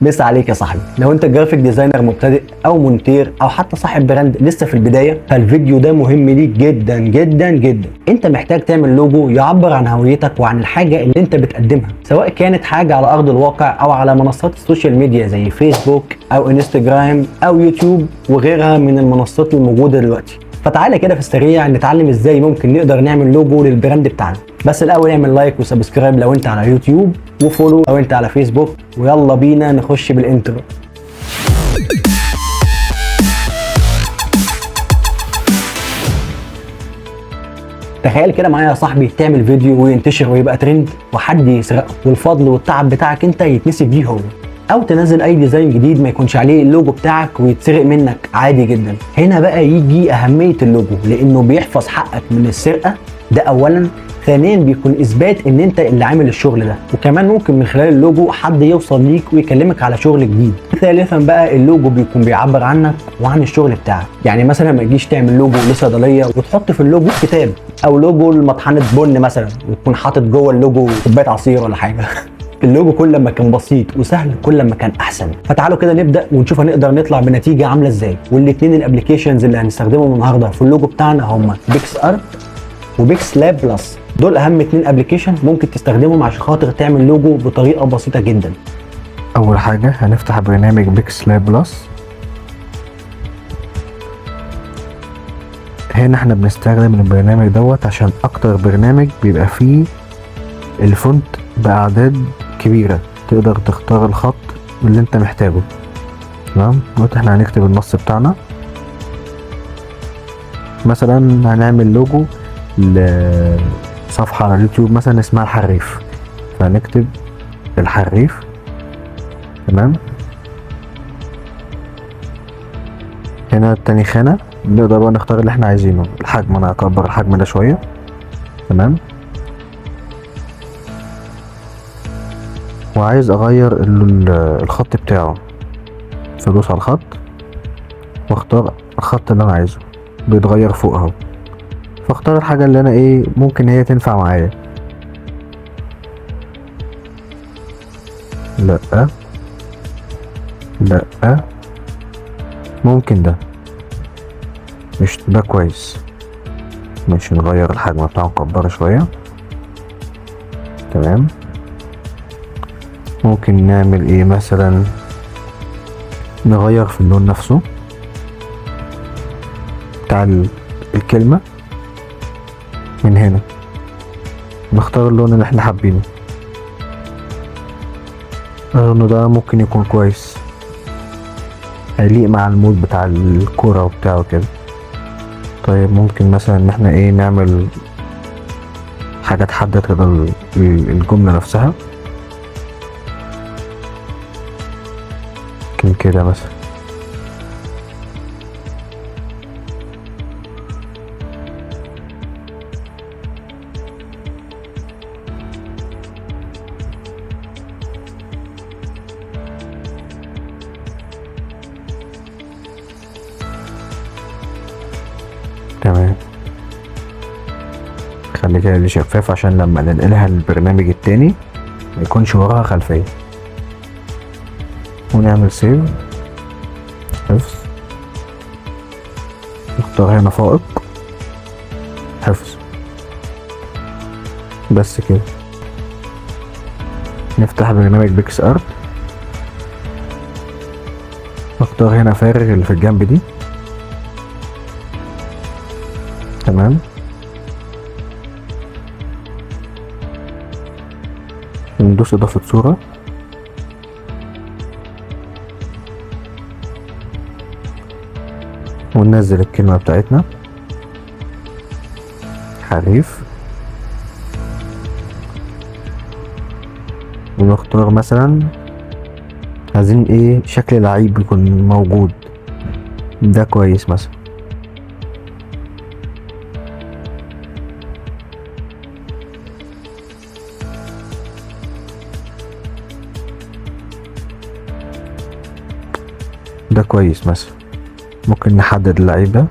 مسا عليك يا صاحبي. لو انت جرافيك ديزاينر مبتدئ او مونتير او حتى صاحب براند لسه في البدايه، فالفيديو ده مهم ليك جدا جدا جدا. انت محتاج تعمل لوجو يعبر عن هويتك وعن الحاجه اللي انت بتقدمها، سواء كانت حاجه على ارض الواقع او على منصات السوشيال ميديا زي فيسبوك او انستجرام او يوتيوب وغيرها من المنصات الموجوده دلوقتي. فتعالى كده في السريع نتعلم ازاي ممكن نقدر نعمل لوجو للبراند بتاعنا. بس الاول اعمل لايك وسبسكرايب لو انت على يوتيوب، وفولو لو انت على فيسبوك، ويلا بينا نخش بالانترو. تخيل كده معايا يا صاحبي تعمل فيديو وينتشر ويبقى ترند وحد يسرقه والفضل والتعب بتاعك انت يتنسب بيه هو، او تنزل اي ديزاين جديد ما يكونش عليه اللوجو بتاعك ويتسرق منك عادي جدا. هنا بقى يجي اهمية اللوجو، لانه بيحفظ حقك من السرقة، ده اولا. ثانيا بيكون اثبات ان انت اللي عامل الشغل ده، وكمان ممكن من خلال اللوجو حد يوصل ليك ويكلمك على شغل جديد. ثالثا بقى اللوجو بيكون بيعبر عنك وعن الشغل بتاعك. يعني مثلا ما تجيش تعمل لوجو لصيدليه وتحط في اللوجو كتاب، او لوجو لمطحنه بن مثلا وتكون حاطط جوه اللوجو كوبايه عصير ولا حاجه. اللوجو كل ما كان بسيط وسهل كل ما كان احسن. فتعالوا كده نبدا ونشوف هنقدر نطلع بنتيجه عامله ازاي. والاثنين الابلكيشنز اللي هنستخدمهم النهارده في اللوجو بتاعنا هم بيكس ارت وبيكس لاب بلس. دول اهم 2 ابلكيشن ممكن تستخدمهم عشان خاطر تعمل لوجو بطريقه بسيطه جدا. اول حاجه هنفتح برنامج بيكس لاب بلس. هنا احنا بنستخدم البرنامج دوت عشان اكتر برنامج بيبقى فيه الفونت باعداد كبيره، تقدر تختار الخط اللي انت محتاجه. تمام. دلوقتي احنا هنكتب النص بتاعنا، مثلا هنعمل لوجو لصفحه على اليوتيوب مثلا اسمها الحريف، فهنكتب الحريف. تمام. هنا تاني خانة نقدر بقى نختار اللي احنا عايزينه. الحجم انا هكبر الحجم ده شوية. تمام. وعايز اغير الخط بتاعه، فادوس على الخط واختار الخط اللي انا عايزه، بيتغير فوق اهو. فاختار الحاجة اللي انا ممكن هي تنفع معايا. لا لا، ممكن ده، مش ده كويس. مش نغير الحجم بتاعه نكبره شوية. تمام. ممكن نعمل مثلا نغير في اللون نفسه بتاع الكلمة. من هنا نختار اللون اللي احنا حابينه. اللون ده ممكن يكون كويس، هيليق مع المود بتاع الكورة وبتاعه كده. طيب ممكن مثلا ان احنا نعمل حاجة تحدد كده الجملة نفسها، ممكن كده مثلا. تمام. خلي كده دي شفاف عشان لما ننقلها للبرنامج التاني ما يكونش وراها خلفية. ونعمل سيف، حفظ، نختار هنا فائق، حفظ، بس كده. نفتح برنامج بيكس ارت، نختار هنا فارغ اللي في الجنب دي. تمام. ندوس اضافة صورة، وننزل الكلمة بتاعتنا حريف، ونختار مثلا عايزين شكل لعيب يكون موجود، ده كويس مثلا. ده كويس مثلا. ممكن نحدد اللعيب ده.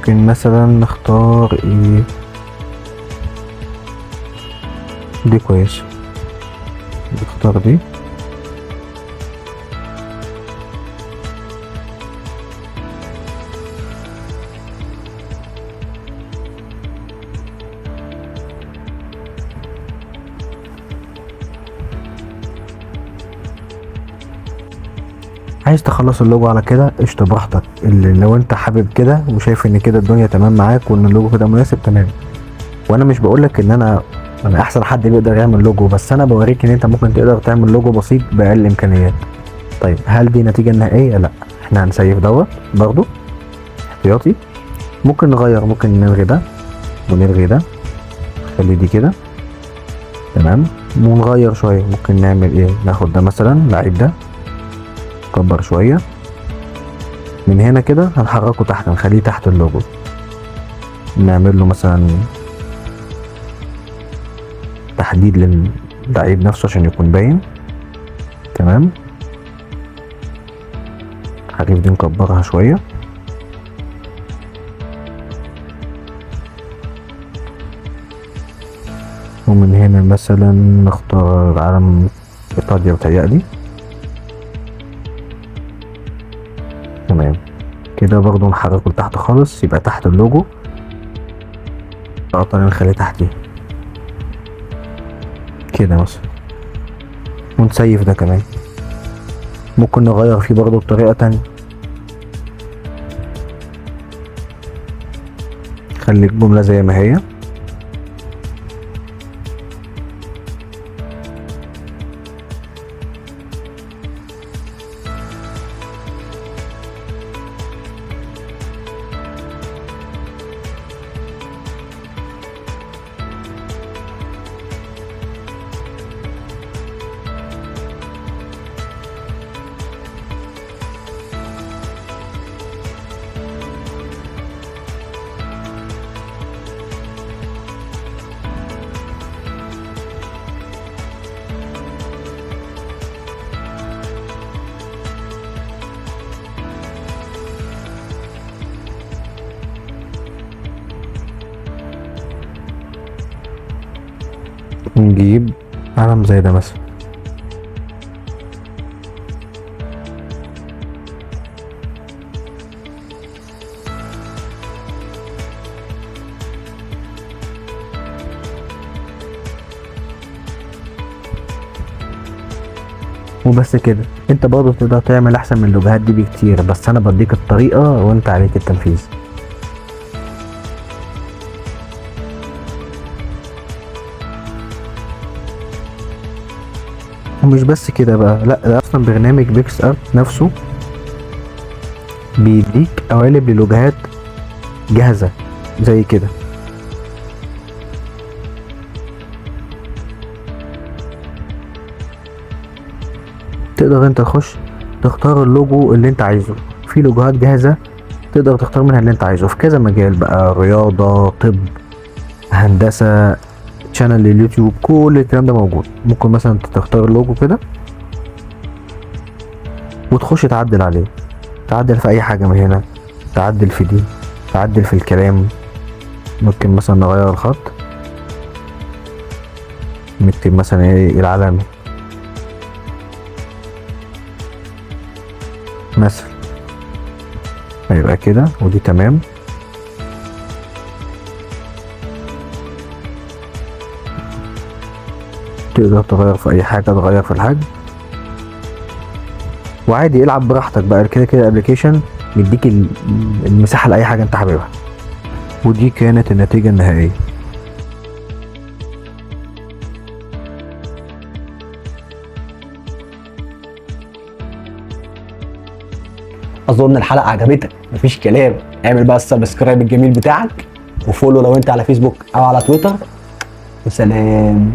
ممكن مثلا نختار ايه، دي كويس، نختار دي. عايز تخلص اللوجو على كده قشطة براحتك، اللي لو انت حابب كده وشايف ان كده الدنيا تمام معاك وان اللوجو كده مناسب تمام. وانا مش بقولك ان انا احسن حد بيقدر يعمل لوجو، بس انا بوريك ان انت ممكن تقدر تعمل لوجو بسيط باقل امكانيات. طيب هل دي نتيجة نهائية؟ لا، احنا هنسيف دوت برضو احتياطي. ممكن نغير، ممكن نلغي ده ونلغي ده، خلي دي كده تمام، ونغير شوية. ممكن نعمل ايه، ناخد ده مثلا لعيب ده نكبر شوية من هنا كده، هنحركه تحت، نخليه تحت اللوجو، نعمل له مثلا تحديد للعيب نفسه عشان يكون باين تمام. الحريف دي نكبرها شوية، ومن هنا مثلا نختار علم ايطاليا بتهيألي تمام كده. برضو نحركه لتحت خالص يبقى تحت اللوجو، ايطاليا نخليه تحتيه كده مثلا، ونسيف ده كمان. ممكن نغير فيه برضو بطريقة تانية، خلي الجملة زي ما هي، ونجيب علم زي ده مثلا. وبس كده، انت برضه تقدر تعمل احسن من اللوجوهات دي بكتير، بس انا بديك الطريقة وانت عليك التنفيذ. ومش بس كده بقى، لا ده اصلا برنامج بيكس ارت نفسه بيديك قوالب للوجهات جاهزة زي كده. تقدر انت تخش تختار اللوجو اللي انت عايزه، في لوجوهات جاهزة تقدر تختار منها اللي انت عايزه في كذا مجال بقى، رياضة، طب، هندسة، شانل لليوتيوب، كل الكلام ده موجود. ممكن مثلا تختار اللوجو كده وتخش تعدل عليه، تعدل في اي حاجة من هنا، تعدل في دي، تعدل في الكلام. ممكن مثلا نغير الخط، نكتب مثلا ايه العلامة مثلا، هيبقى كده ودي تمام. تقدر تغير في اي حاجة، تغير في الحجم وعادي العب براحتك بقى. كده كده الابليكيشن مديك المساحة لأي حاجة انت حاببها. ودي كانت النتيجة النهائية. اظن الحلقه عجبتك، مفيش كلام. اعمل بقى السبسكرايب الجميل بتاعك، وفولو لو انت على فيسبوك او على تويتر، وسلام.